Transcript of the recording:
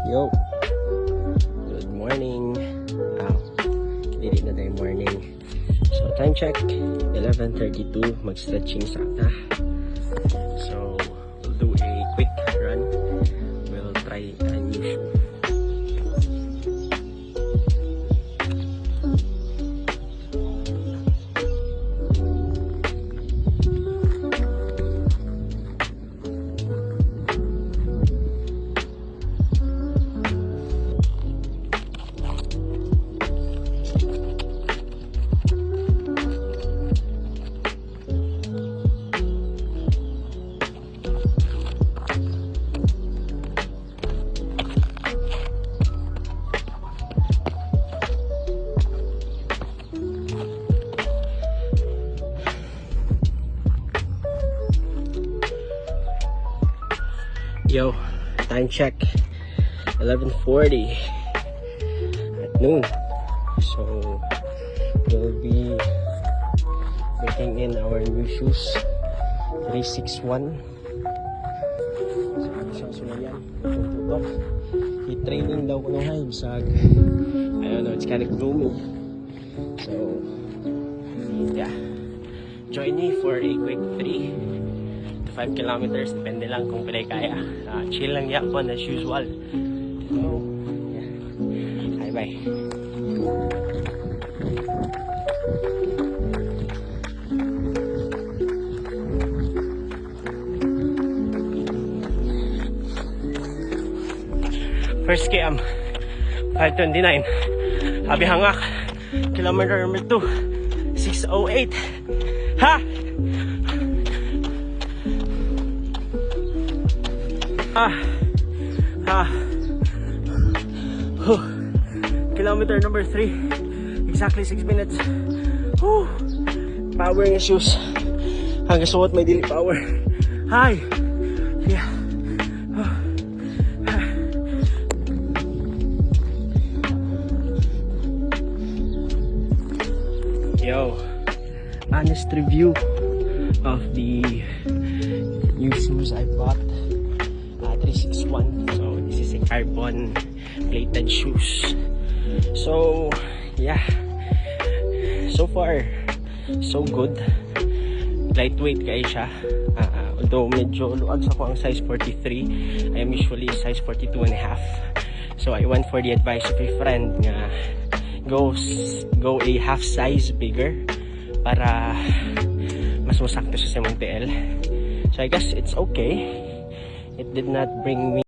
Yo, good morning. Dili na tayo morning. So time check 11:32. Mag-stretching sana. So we'll do a quick run. We'll try a new shoe. Yo, time check 11:40 at noon. So we'll be breaking in our new shoes 361. So yan, tutok. I-training daw ko nung hay bisag. I don't know, it's kind of gloomy. So yeah, join me for a quick 3 to 5 kilometers, depende lang kung pilay kaya. Chill lang yapon as usual. So yeah, bye. First KM 5:29. Abi hangak. Kilometer number 2 6:08. Ha! Kilometer number 3, exactly 6 minutes. Powering shoes. Hanggang suot may dili power. Hi. Yeah. Yo, honest review of the new shoes I bought. 361. So this is a carbon plated shoes. So yeah, so far so good. Lightweight kayo siya. Although medyo luag sa ko ang size 43, I am usually size 42 and a half. So I went for the advice of a friend nga go a half size bigger para mas masakto sa mong TL. So I guess it's okay. It did not bring me